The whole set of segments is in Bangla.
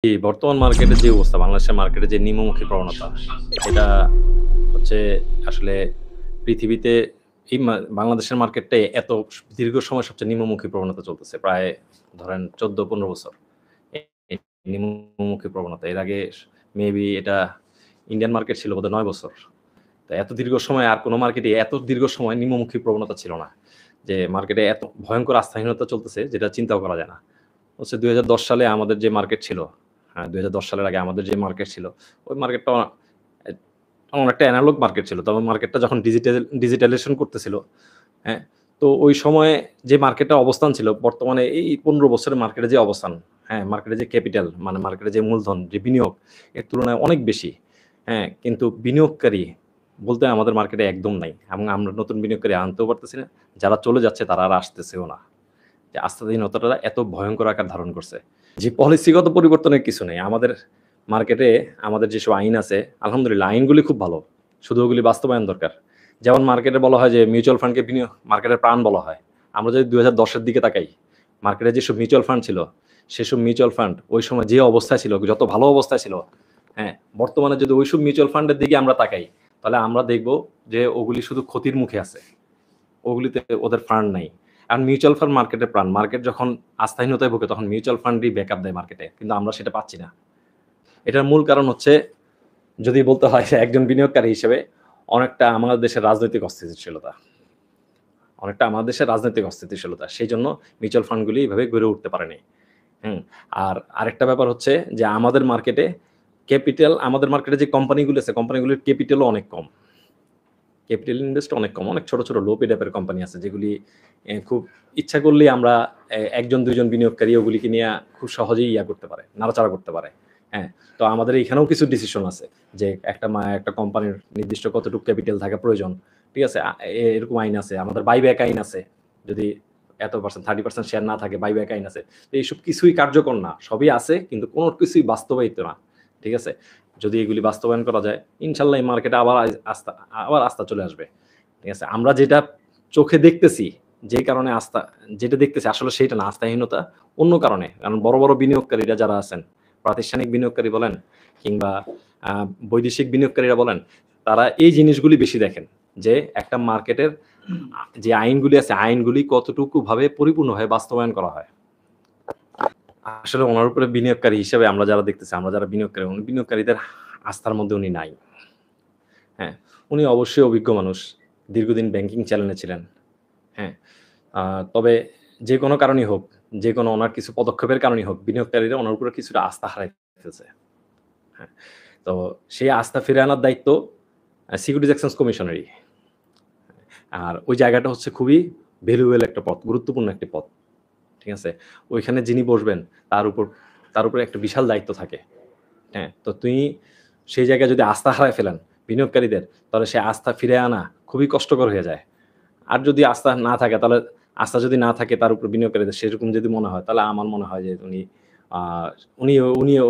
এই বর্তমান মার্কেটের যে অবস্থা, বাংলাদেশের মার্কেটে যে নিম্নমুখী প্রবণতা, এটা হচ্ছে আসলে পৃথিবীতে এই বাংলাদেশের মার্কেটটাই এত দীর্ঘ সময় সবচেয়ে নিম্নমুখী প্রবণতা চলতেছে। প্রায় ধরেন ১৪-১৫ বছর। এই এই নিম্নমুখী প্রবণতা। এর আগে মেবি এটা ইন্ডিয়ান মার্কেট ছিল বোধহয় ৯ বছর। তো এত দীর্ঘ সময় আর কোন মার্কেটে এত দীর্ঘ সময় নিম্নমুখী প্রবণতা ছিল না। যে মার্কেটে এত ভয়ংকর আস্থাহীনতা চলতেছে যেটা চিন্তাও করা যায় না। হচ্ছে ২০১০ সালে আমাদের যে মার্কেট ছিল, হ্যাঁ, ২০১০ সালের আগে আমাদের যে মার্কেট ছিল, ওই মার্কেটটা এ অনেকটা এনালগ মার্কেট ছিল। তবে মার্কেটটা যখন ডিজিটালাইজেশন করতেছিল, হ্যাঁ? তো ওই সময়ে যে মার্কেটের অবস্থান ছিল, বর্তমানে এই ১৫ বছরের মার্কেটে যে অবস্থান, হ্যাঁ? মার্কেটে যে ক্যাপিটাল মানে মার্কেটে যে মূলধন, যে বিনিয়োগ এর তুলনায় অনেক বেশি, হ্যাঁ? কিন্তু বিনিয়োগকারী বলতে আমাদের মার্কেটে একদম নাই এবং আমরা নতুন বিনিয়োগকারী আনতেও পারতেছি না। যারা চলে যাচ্ছে তারা আর আসতেছেও না। যে আস্থাহীনতাটা এত ভয়ংকর আকার ধারণ করছে। যে পলিসিগত পরিবর্তনের কিছু নেই। আমাদের মার্কেটে আমাদের যেসব আইন আছে, আলহামদুলিল্লাহ আইনগুলি খুব ভালো। শুধু ওগুলি বাস্তবায়ন দরকার। যেমন মার্কেটে বলা হয় যে মিউচুয়াল ফান্ডকে মার্কেটের প্রাণ বলা হয়। আমরা যদি ২০১০ এর দিকে তাকাই, মার্কেটে যেসব মিউচুয়াল ফান্ড ছিল, সেসব মিউচুয়াল ফান্ড ওই সময় যে অবস্থায় ছিল, যত ভালো অবস্থায় ছিল, হ্যাঁ? বর্তমানে যদি ওইসব মিউচুয়াল ফান্ডের দিকে আমরা তাকাই, তাহলে আমরা দেখব যে ওগুলি শুধু ক্ষতির মুখে আছে। ওগুলিতে ওদের ফান্ড নাই। আর মিউচুয়াল ফান্ড মার্কেটের প্রাণ। মার্কেট যখন আস্থাহীনতায় ভোগে তখন মিউচুয়াল ফান্ডই ব্যাকআপ দেয় মার্কেটে। কিন্তু আমরা সেটা পাচ্ছি না। এটার মূল কারণ হচ্ছে যদি বলতে হয় যে একজন বিনিয়োগকারী হিসেবে অনেকটা আমাদের দেশের রাজনৈতিক অস্থিতিশীলতা। অনেকটা আমাদের দেশের রাজনৈতিক অস্থিতিশীলতা। সেইজন্য মিউচুয়াল ফান্ডগুলি এভাবে গড়ে উঠতে পারেনি। হুম? আর আরেকটা ব্যাপার হচ্ছে যে আমাদের মার্কেটে যে কোম্পানিগুলো আছে, কোম্পানিগুলির ক্যাপিটালও অনেক কম। ক্যাপিটাল ইনভেস্ট অনেক কম। অনেক ছোট, ছোট লো পে টাইপের কোম্পানি আছে যেগুলি খুব ইচ্ছা করলেই আমরা ১ জন ২ জন বিনিয়োগকারী ওগুলিকে নিয়া খুব সহজেই করতে পারে, নাড়াচাড়া করতে পারে। হ্যাঁ? তো আমাদের এখানেও কিছু ডিসিশন আছে যে একটা কোম্পানির নির্দিষ্ট কতটুকু ক্যাপিটাল থাকা প্রয়োজন। ঠিক আছে? এরকম আইন আছে। আমাদের বাইব্যাক আইন আছে। যদি এত পার্সেন্ট 30% শেয়ার না থাকে বাইব্যাক আইন আছে। তো এইসব কিছুই কার্যকর না। সবই আছে কিন্তু কোন কিছুই বাস্তবায়িত না। ঠিক আছে? যদি এগুলি বাস্তবায়ন করা যায়, ইনশাআল্লাহ এই মার্কেটে আবার আস্থা চলে আসবে। ঠিক আছে? আমরা যেটা চোখে দেখতেছি, যে কারণে যেটা দেখতেছি আসলে সেইটা না, আস্থাহীনতা অন্য কারণে। কারণ বড়, বড় বিনিয়োগকারীরা যারা আছেন, প্রাতিষ্ঠানিক বিনিয়োগকারী বলেন কিংবা আ বৈদেশিক বিনিয়োগকারীরা বলেন, তারা এই জিনিসগুলি বেশি দেখেন। যে একটা মার্কেটের যে আইনগুলি আছে, আইনগুলি কতটুকু ভাবে পরিপূর্ণভাবে বাস্তবায়ন করা হয়। আসলে উনার উপরে বিনিয়োগকারী হিসেবে আমরা যারা দেখতেছি, আমরা যারা বিনিয়োগকারী, বিনিয়োগকারীদের আস্থার মধ্যে উনি নাই। হ্যাঁ? উনি অবশ্যই অভিজ্ঞ মানুষ। দীর্ঘদিন ব্যাংকিং চ্যানেলে ছিলেন। হ্যাঁ? আ তবে যেকোনো কারণেই হোক, যেকোনো উনার কিছু পদক্ষেপের কারণেই হোক, বিনিয়োগকারীরা উনার উপরে কিছুটা আস্থা হারায় ফেলছে। হ্যাঁ? তো সেই আস্থা ফিরিয়ে আনার দায়িত্ব সিকিউরিটিজ এক্সচেঞ্জ কমিশনেরই। আর ওই জায়গাটা হচ্ছে খুবই ভ্যালুয়েবল একটা পথ, গুরুত্বপূর্ণ একটি পথ। ঠিক আছে? ওইখানে যিনি বসবেন তার উপর তার উপরে একটা বিশাল দায়িত্ব থাকে। হ্যাঁ? তো সেই জায়গায় যদি আস্থা হারায় ফেলেন বিনিয়োগকারীদের, তাহলে সে আস্থা ফিরে আনা খুবই কষ্টকর হয়ে যায়। আর যদি আস্থা যদি না থাকে তার উপর বিনিয়োগকারীদের সেরকম যদি মনে হয়, তাহলে আমার মনে হয় যে আ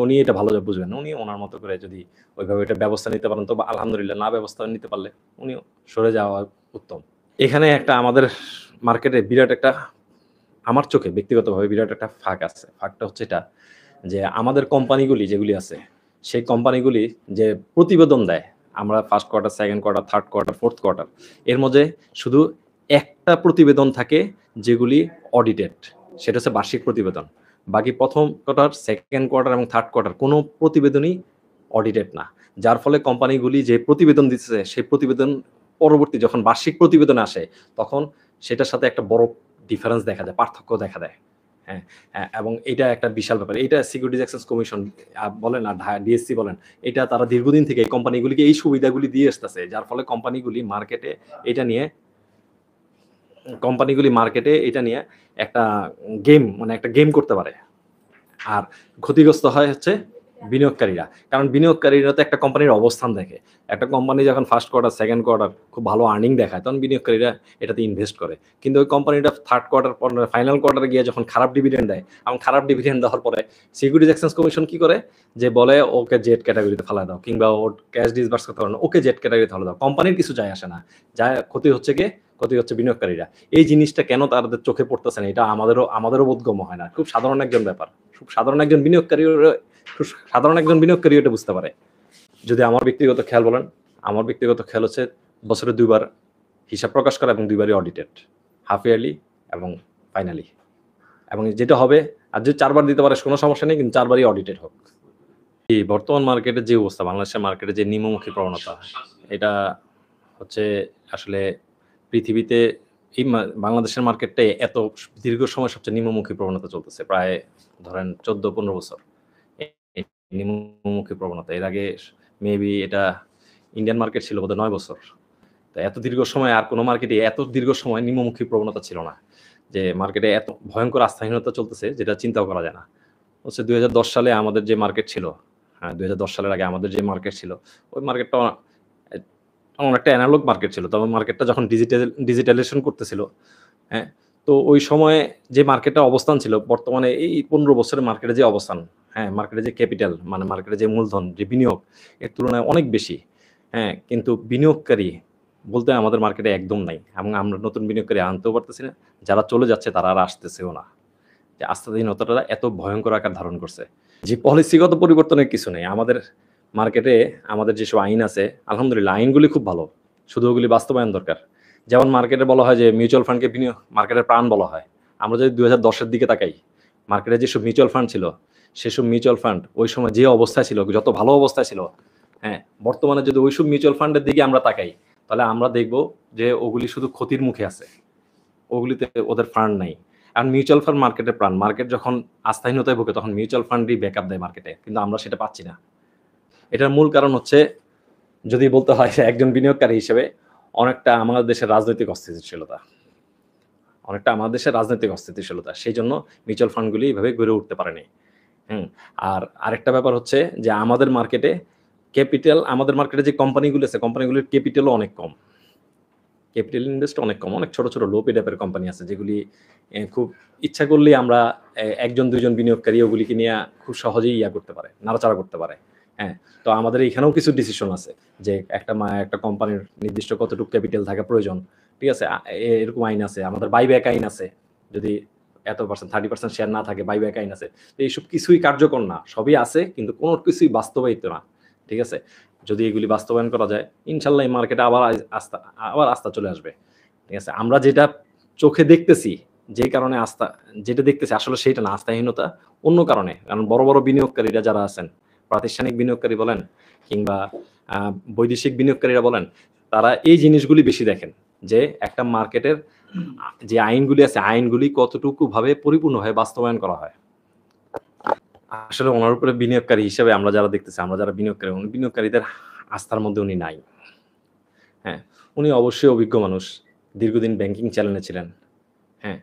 উনি এটা ভালো বুঝবেন। উনি উনার মতো করে যদি ওইভাবে এটা ব্যবস্থা নিতে পারেন তো আলহামদুলিল্লাহ, না ব্যবস্থা নিতে পারলে উনিও সরে যাওয়া উত্তম। এখানে একটা আমাদের মার্কেটে বিরাট একটা আমার চোখে ব্যক্তিগতভাবে বিরাট একটা ফাঁক আছে। ফাঁকটা হচ্ছে এটা যে আমাদের কোম্পানিগুলি যেগুলি আছে, সেই কোম্পানিগুলি যে প্রতিবেদন দেয়, আমরা 1st quarter, 2nd quarter, 3rd quarter, 4th quarter এর মধ্যে শুধু একটা প্রতিবেদন থাকে যেগুলি অডিটেড। সেটা হচ্ছে বার্ষিক প্রতিবেদন। বাকি ১ম কোয়ার্টার, 2nd কোয়ার্টার এবং 3rd কোয়ার্টার কোন প্রতিবেদনই অডিটেড না। যার ফলে কোম্পানিগুলি যে প্রতিবেদন দিতেছে, সেই প্রতিবেদন পরবর্তী যখন বার্ষিক প্রতিবেদন আসে, তখন সেটার সাথে একটা বড় ডিফারেন্স দেখা যায়, পার্থক্য দেখা দেয়। হ্যাঁ? এবং এইটা একটা বিশাল ব্যাপার। এইটা সিকিউরিটিজ এক্সচেঞ্জ কমিশন বলেন আর ডিএসসি বলেন, এটা তারা দীর্ঘদিন থেকে এই কোম্পানিগুলিকে এই সুবিধাগুলি দিয়ে আসতেছে। যার ফলে এটা নিয়ে মার্কেটে এটা নিয়ে একটা একটা গেম করতে পারে। আর ক্ষতিগ্রস্ত হয় হচ্ছে বিনিয়োগকারীরা। কারণ বিনিয়োগকারীরা তো একটা কোম্পানির অবস্থান দেখে। একটা কোম্পানি যখন 1st কোয়ার্টার, 2nd কোয়ার্টার খুব ভালো আর্নিং দেখায়, তখন বিনিয়োগকারীরা এটাতে ইনভেস্ট করে। কিন্তু ওই কোম্পানিটা 3rd কোয়ার্টার পর ফাইনাল কোয়ার্টারে গিয়ে যখন খারাপ ডিভিডেন্ড দেয়, এবং খারাপ ডিভিডেন্ড দেওয়ার পরে সিকিউরিটিজ এক্সচেঞ্জ কমিশন কি করে? যে বলে ওকে জেড ক্যাটেগরিতে ফালায় দাও কিংবা ওর ক্যাশ ডিসবার্স করতে পারে না, ওকে জেড ক্যাটেগরিতে ফালায় দাও। কোম্পানির কিছু যায় আসে না। ক্ষতি হচ্ছে কে? ক্ষতি হচ্ছে বিনিয়োগকারীরা। এই জিনিসটা কেন তাদের চোখে পড়তেছে না? এটা আমাদেরও বোধগম্য হয় না। খুব সাধারণ একজন ব্যাপার। খুব সাধারণ একজন বিনিয়োগকারীর সাধারণ একজন বিনিয়োগকারী এটা বুঝতে পারে। যদি আমার ব্যক্তিগত খেয়াল বলেন, আমার ব্যক্তিগত খেয়াল হচ্ছে বছরে ২ বার হিসাব প্রকাশ করা এবং ২ বারই অডিটেড। হাফ ইয়ারলি এবং ফাইনালি। এবং যেটা হবে আর যদি ৪ বার দিতে পারে কোনো সমস্যা নেই, কিন্তু ৪ বারই অডিটেড হোক। এই বর্তমান মার্কেটের যে অবস্থা, বাংলাদেশের মার্কেটে যে নিম্নমুখী প্রবণতা, এটা হচ্ছে আসলে পৃথিবীতে এই বাংলাদেশের মার্কেটটাই এত দীর্ঘ সময় সবচেয়ে নিম্নমুখী প্রবণতা চলতেছে। প্রায় ধরেন ১৪-১৫ বছর। এই নিম্নমুখী প্রবণতা। এর আগে মেবি এটা ইন্ডিয়ান মার্কেট ছিল বোধহয় ৯ বছর। তো এত দীর্ঘ সময় আর কোনো মার্কেটে এত দীর্ঘ সময় নিম্নমুখী প্রবণতা ছিল না। যে মার্কেটে এত ভয়ঙ্কর আস্থাহীনতা চলতেছে যেটা চিন্তাও করা যায় না। হচ্ছে ২০১০ সালে আমাদের যে মার্কেট ছিল, হ্যাঁ ২০১০ সালের আগে আমাদের যে মার্কেট ছিল, ওই মার্কেটটা অনেকটা অ্যানালগ মার্কেট ছিল। তবে মার্কেটটা যখন ডিজিটালাইজেশন করতেছিল, হ্যাঁ? তো ওই সময়ে যে মার্কেটের অবস্থান ছিল, বর্তমানে এই ১৫ বছরের মার্কেটে যে অবস্থান, হ্যাঁ? মার্কেটে যে ক্যাপিটাল মানে মার্কেটে যে মূলধন, যে বিনিয়োগ এর তুলনায় অনেক বেশি। হ্যাঁ? কিন্তু বিনিয়োগকারী বলতে আমাদের মার্কেটে একদম নাই এবং আমরা নতুন বিনিয়োগকারী আনতেও পারতেছি না। যারা চলে যাচ্ছে তারা আর আসতেছেও না। যে আস্থাহীনতাটা এত ভয়ঙ্কর আকার ধারণ করছে। যে পলিসিগত পরিবর্তনের কিছু নেই। আমাদের মার্কেটে আমাদের যেসব আইন আছে, আলহামদুলিল্লাহ আইনগুলি খুব ভালো। শুধু ওগুলি বাস্তবায়ন দরকার। যেমন মার্কেটে বলা হয় যে মিউচুয়াল ফান্ডকে মার্কেটের প্রাণ বলা হয়। আমরা যদি ২০১০ এর দিকে তাকাই, মার্কেটে যেসব মিউচুয়াল ফান্ড ছিল, সেসব মিউচুয়াল ফান্ড ওই সময় যে অবস্থায় ছিল, যত ভালো অবস্থায় ছিল, হ্যাঁ? বর্তমানে যদি ওইসব মিউচুয়াল ফান্ডের দিকে আমরা তাকাই, তাহলে আমরা দেখব যে ওগুলি শুধু ক্ষতির মুখে আছে। ওগুলিতে ওদের ফান্ড নাই। আর মিউচুয়াল ফান্ড মার্কেটের প্রাণ। মার্কেট যখন আস্থাহীনতায় ভোগে তখন মিউচুয়াল ফান্ডই ব্যাকআপ দেয় মার্কেটে। কিন্তু আমরা সেটা পাচ্ছি না। এটার মূল কারণ হচ্ছে যদি বলতে হয় যে একজন বিনিয়োগকারী হিসেবে অনেকটা আমাদের দেশের রাজনৈতিক অস্থিতিশীলতা। সেইজন্য মিউচুয়াল ফান্ডগুলি এভাবে গড়ে উঠতে পারেনি। আর আরেকটা ব্যাপার হচ্ছে যে আমাদের মার্কেটে আমাদের মার্কেটে যে কোম্পানিগুলো আছে, কোম্পানিগুলোর ক্যাপিটালও অনেক কম। ক্যাপিটাল ইনভেস্ট অনেক কম। অনেক ছোট, ছোট লো পে টাইপের কোম্পানি আছে যেগুলি খুব ইচ্ছা করলেই আমরা ১ জন ২ জন বিনিয়োগকারী ওগুলিকে নিয়ে খুব সহজেই করতে পারে, নাড়াচাড়া করতে পারে। হ্যাঁ? তো আমাদের এখানেও কিছু ডিসিশন আছে যে একটা কোম্পানির নির্দিষ্ট কতটুকু ক্যাপিটাল থাকা প্রয়োজন। ঠিক আছে? এরকম আইন আছে। আমাদের বাইব্যাক আইন আছে। যদি এত পার্সেন্ট 30% শেয়ার না থাকে বাইব্যাক আইন আছে। তো এইসব কিছুই কার্যকর না। সবই আছে কিন্তু কোনো কিছুই বাস্তবায়িত না। ঠিক আছে? যদি এগুলি বাস্তবায়ন করা যায়, ইনশাআল্লাহ এই মার্কেটে আবার আস্থা চলে আসবে। ঠিক আছে? আমরা যেটা চোখে দেখতেছি, যে কারণে যেটা দেখতেছি আসলে সেইটা না, আস্থাহীনতা অন্য কারণে। কারণ বড়, বড় বিনিয়োগকারীরা যারা আছেন, প্রাতিষ্ঠানিক বিনিয়োগকারী বলেন কিংবা আ বৈদেশিক বিনিয়োগকারীরা বলেন, তারা এই জিনিসগুলি বেশি দেখেন। যে একটা মার্কেটের যে আইনগুলি আছে, আইনগুলি কতটুকু ভাবে পরিপূর্ণভাবে বাস্তবায়ন করা হয়। আসলে ওনার উপরে বিনিয়োগকারী হিসেবে আমরা যারা দেখতেছি, আমরা যারা বিনিয়োগকারী, বিনিয়োগকারীদের আস্থার মধ্যে উনি নাই। হ্যাঁ? উনি অবশ্যই অভিজ্ঞ মানুষ। দীর্ঘদিন ব্যাংকিং চ্যানেলে ছিলেন। হ্যাঁ?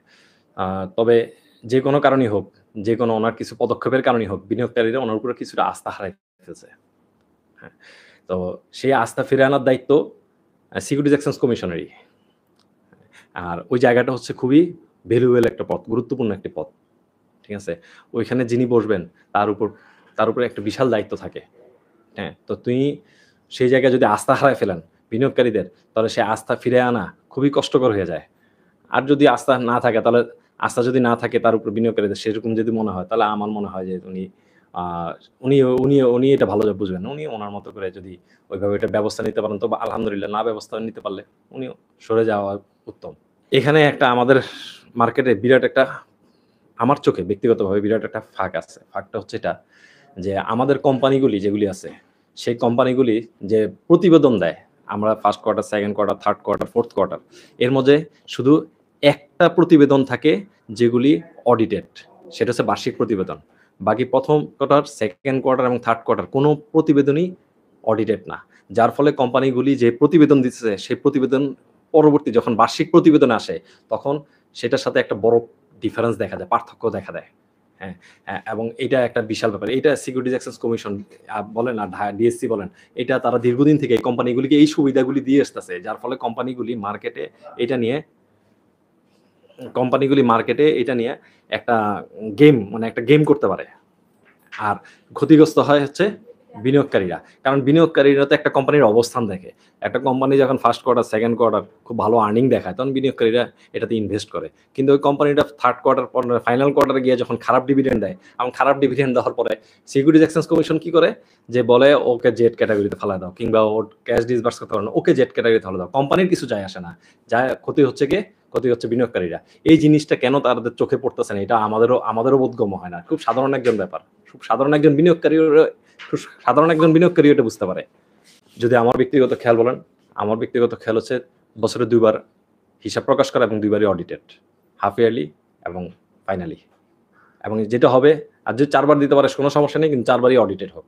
তবে যেকোনো কারণেই হোক, যেকোনো ওনার কিছু পদক্ষেপের কারণেই হোক, বিনিয়োগকারীরা ওনার উপরে কিছুটা আস্থা হারায় ফেলছে। হ্যাঁ? তো সেই আস্থা ফিরে আনার দায়িত্ব সিকিউরিটিজ এক্সচেঞ্জ কমিশনেরই। আর ওই জায়গাটা হচ্ছে খুবই ভ্যালুয়েবল একটা পথ, গুরুত্বপূর্ণ একটি পথ। ঠিক আছে? ওইখানে যিনি বসবেন তার উপর একটা বিশাল দায়িত্ব থাকে। হ্যাঁ? তো সেই জায়গায় যদি আস্থা হারায় ফেলেন বিনিয়োগকারীদের, তাহলে সেই আস্থা ফিরে আনা খুবই কষ্টকর হয়ে যায়। আর যদি আস্থা যদি না থাকে তার উপর বিনিয়োগকারীদের সেরকম যদি মনে হয়, তাহলে আমার মনে হয় যে আ উনি এটা ভালো বুঝবেন। উনি উনার মতো করে যদি ওইভাবে এটার ব্যবস্থা নিতে পারেন তো আলহামদুলিল্লাহ, না ব্যবস্থা নিতে পারলে উনিও সরে যাওয়া উত্তম। এখানে একটা আমাদের মার্কেটে বিরাট একটা, আমার চোখে ব্যক্তিগতভাবে বিরাট একটা ফাঁক আছে। ফাঁকটা হচ্ছে এটা যে আমাদের কোম্পানিগুলি যেগুলি আছে, সেই কোম্পানিগুলি যে প্রতিবেদন দেয়, আমরা 1st quarter, 2nd quarter, 3rd quarter, 4th quarter এর মধ্যে শুধু একটা প্রতিবেদন থাকে যেগুলি অডিটেড। সেটা হচ্ছে বার্ষিক প্রতিবেদন। বাকি 1ম কোয়ার্টার, 2nd কোয়ার্টার এবং 3rd কোয়ার্টার কোনো প্রতিবেদনই অডিটেড না। যার ফলে কোম্পানিগুলি যে প্রতিবেদন দিতেছে, সেই প্রতিবেদন পরবর্তী যখন বার্ষিক প্রতিবেদন আসে, তখন সেটার সাথে একটা বড় ডিফারেন্স দেখা যায়, পার্থক্য দেখা দেয়। হ্যাঁ? এবং এটা একটা বিশাল ব্যাপার। এটা সিকিউরিটিজ এক্সচেঞ্জ কমিশন বলেন আর ডিএসসি বলেন, এটা তারা দীর্ঘদিন থেকে এই কোম্পানিগুলিকে এই সুবিধাগুলি দিয়ে আসতেছে। যার ফলে কোম্পানিগুলি মার্কেটে এটা নিয়ে একটা একটা গেম করতে পারে। আর ক্ষতিগ্রস্ত হয় হচ্ছে বিনিয়োগকারীরা। কারণ বিনিয়োগকারীরা তো একটা কোম্পানির অবস্থান দেখে। একটা কোম্পানি যখন ফার্স্ট কোয়ার্টার, সেকেন্ড কোয়ার্টার খুব ভালো আর্নিং দেখায়, তখন বিনিয়োগকারীরা এটাতে ইনভেস্ট করে। কিন্তু ওই কোম্পানিটা থার্ড কোয়ার্টার পর ফাইনাল কোয়ার্টারে গিয়ে যখন খারাপ ডিভিডেন্ড দেয়, এবং খারাপ ডিভিডেন্ড দেওয়ার পরে সিকিউরিটিজ এক্সচেঞ্জ কমিশন কি করে? যে বলে ওকে জেড ক্যাটেগরিতে ফেলায় দাও, কিংবা ওর ক্যাশ ডিসবার্স করতে পারে না, ওকে জেড ক্যাটেগরিতে ফেলে দাও। কোম্পানির কিছু যায় আসে না। যা ক্ষতি হচ্ছে কে? ক্ষতি হচ্ছে বিনিয়োগকারীরা। এই জিনিসটা কেন তাদের চোখে পড়তেছে না? এটা আমাদেরও বোধগম্য হয় না। খুব সাধারণ একজন ব্যাপার। খুব সাধারণ একজন বিনিয়োগকারী এটা বুঝতে পারে। যদি আমার ব্যক্তিগত খেয়াল বলেন, আমার ব্যক্তিগত খেয়াল হচ্ছে বছরে ২ বার হিসাব প্রকাশ করা, এবং ২ বারই অডিটেড। হাফ ইয়ারলি এবং ফাইনালি। এবং যেটা হবে, আর যদি ৪ বার দিতে পারে কোনো সমস্যা নেই, কিন্তু ৪ বারই অডিটেড হোক।